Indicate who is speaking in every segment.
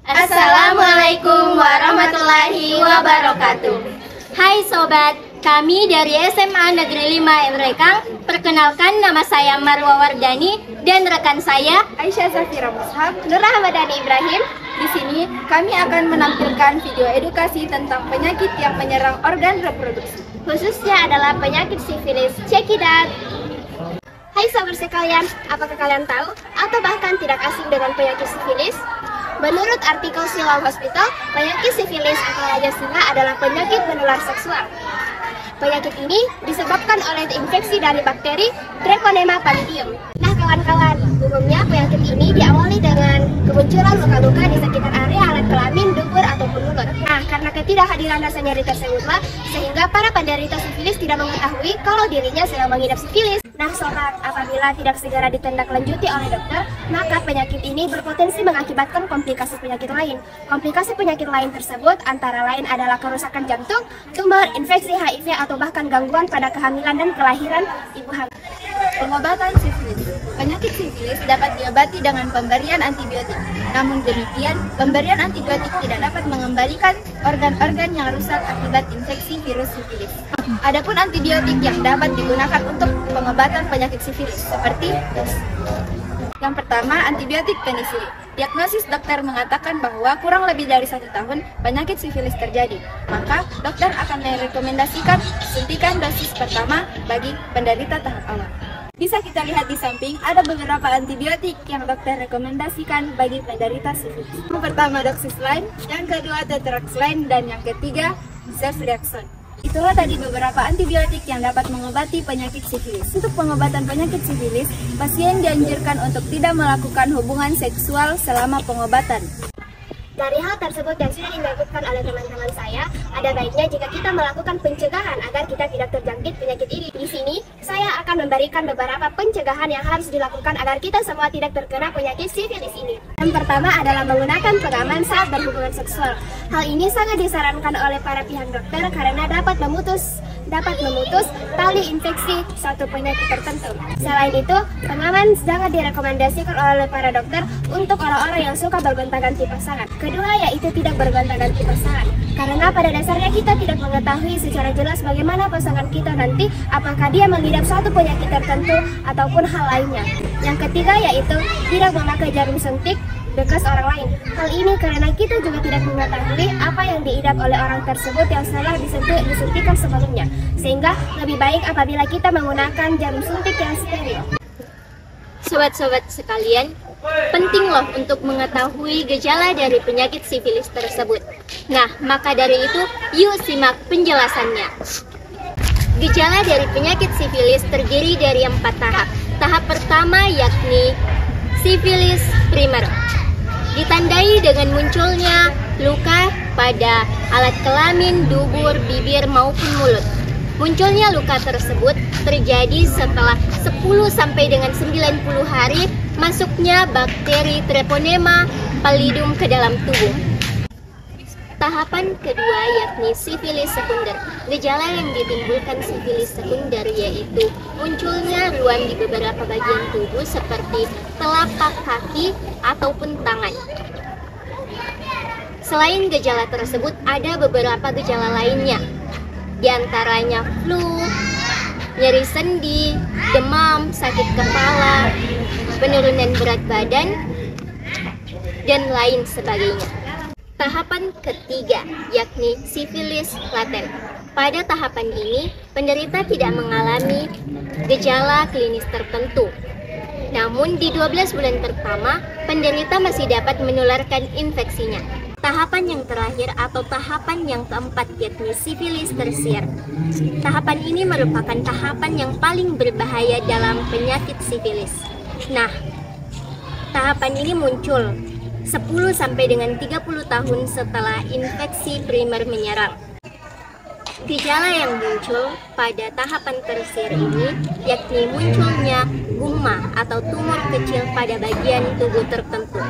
Speaker 1: Assalamualaikum warahmatullahi wabarakatuh.
Speaker 2: Hai sobat, kami dari SMA Negeri 5 Emrekang. Perkenalkan, nama saya Marwa Wardani dan rekan saya
Speaker 1: Aisyah Zafira Mushab, Nur Ahmadani Ibrahim. Di sini kami akan menampilkan video edukasi tentang penyakit yang menyerang organ reproduksi.
Speaker 2: khususnya adalah penyakit sifilis. Check it out.
Speaker 3: Hai sobat sekalian, apakah kalian tahu atau bahkan tidak asing dengan penyakit sifilis? Menurut artikel Siloam Hospital, penyakit sifilis atau raja singa adalah penyakit menular seksual. Penyakit ini disebabkan oleh infeksi dari bakteri Treponema pallidum. Nah kawan-kawan, umumnya penyakit ini diawali dengan kemunculan luka-luka di sekitar area alat kelamin, dubur, ataupun mulut. Nah, karena ketidakhadiran rasa nyeri tersebutlah, sehingga para penderita sifilis tidak mengetahui kalau dirinya sedang mengidap sifilis. Nah sobat, apabila tidak segera ditindaklanjuti oleh dokter, maka penyakit ini berpotensi mengakibatkan komplikasi penyakit lain. Komplikasi penyakit lain tersebut antara lain adalah kerusakan jantung, tumor, infeksi HIV, atau bahkan gangguan pada kehamilan dan kelahiran ibu hamil.
Speaker 1: Pengobatan sifilis. Penyakit sifilis dapat diobati dengan pemberian antibiotik. Namun demikian, pemberian antibiotik tidak dapat mengembalikan organ-organ yang rusak akibat infeksi virus sifilis. Adapun antibiotik yang dapat digunakan untuk pengobatan penyakit sifilis seperti yang pertama, antibiotik penisilin. Diagnosis dokter mengatakan bahwa kurang lebih dari 1 tahun penyakit sifilis terjadi. Maka dokter akan merekomendasikan suntikan dosis pertama bagi penderita tahap awal. Bisa kita lihat di samping, ada beberapa antibiotik yang dokter rekomendasikan bagi penderita sifilis. Yang pertama doxycycline, yang kedua tetracycline, dan yang ketiga ceftriaxone. Itulah tadi beberapa antibiotik yang dapat mengobati penyakit sifilis. Untuk pengobatan penyakit sifilis, pasien dianjurkan untuk tidak melakukan hubungan seksual selama pengobatan.
Speaker 3: Dari hal tersebut yang sudah dilakukan oleh teman-teman saya, ada baiknya jika kita melakukan pencegahan agar kita tidak terjangkit penyakit ini. Di sini, saya akan memberikan beberapa pencegahan yang harus dilakukan agar kita semua tidak terkena penyakit sifilis ini. Yang pertama adalah menggunakan pengaman saat berhubungan seksual. Hal ini sangat disarankan oleh para pihak dokter karena dapat memutus tali infeksi suatu penyakit tertentu. Selain itu, pengaman sangat direkomendasikan oleh para dokter untuk orang-orang yang suka bergonta-ganti pasangan. Kedua, yaitu tidak bergonta-ganti pasangan. Karena pada dasarnya kita tidak mengetahui secara jelas bagaimana pasangan kita nanti, apakah dia mengidap suatu penyakit tertentu ataupun hal lainnya. Yang ketiga, yaitu tidak memakai jarum suntik bekas orang lain. Hal ini karena kita juga tidak mengetahui apa yang diidap oleh orang tersebut yang salah disuntikan sebelumnya. Sehingga lebih baik apabila kita menggunakan jarum suntik yang steril.
Speaker 2: sobat-sobat sekalian, penting loh untuk mengetahui gejala dari penyakit sifilis tersebut. Nah, maka dari itu, yuk simak penjelasannya. Gejala dari penyakit sifilis terdiri dari 4 tahap. Tahap pertama yakni sifilis primer. Ditandai dengan munculnya luka pada alat kelamin, dubur, bibir, maupun mulut. Munculnya luka tersebut terjadi setelah 10 sampai dengan 90 hari masuknya bakteri Treponema pallidum ke dalam tubuh. Tahapan kedua yakni sifilis sekunder. Gejala yang ditimbulkan sifilis sekunder yaitu munculnya ruam di beberapa bagian tubuh seperti telapak kaki ataupun tangan. Selain gejala tersebut, ada beberapa gejala lainnya, di antaranya flu, nyeri sendi, demam, sakit kepala, penurunan berat badan, dan lain sebagainya. Tahapan ketiga yakni sifilis laten. Pada tahapan ini, penderita tidak mengalami gejala klinis tertentu. Namun di 12 bulan pertama, penderita masih dapat menularkan infeksinya. Tahapan yang terakhir atau tahapan yang keempat yakni sifilis tersier. Tahapan ini merupakan tahapan yang paling berbahaya dalam penyakit sifilis. Nah, tahapan ini muncul 10 sampai dengan 30 tahun setelah infeksi primer menyerang. Gejala yang muncul pada tahapan tersier ini yakni munculnya gumma atau tumor kecil pada bagian tubuh tertentu.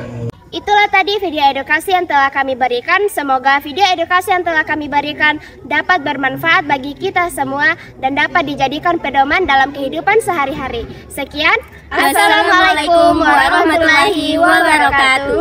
Speaker 3: Itulah tadi video edukasi yang telah kami berikan. Semoga video edukasi yang telah kami berikan dapat bermanfaat bagi kita semua dan dapat dijadikan pedoman dalam kehidupan sehari-hari. Sekian, Assalamualaikum warahmatullahi wabarakatuh.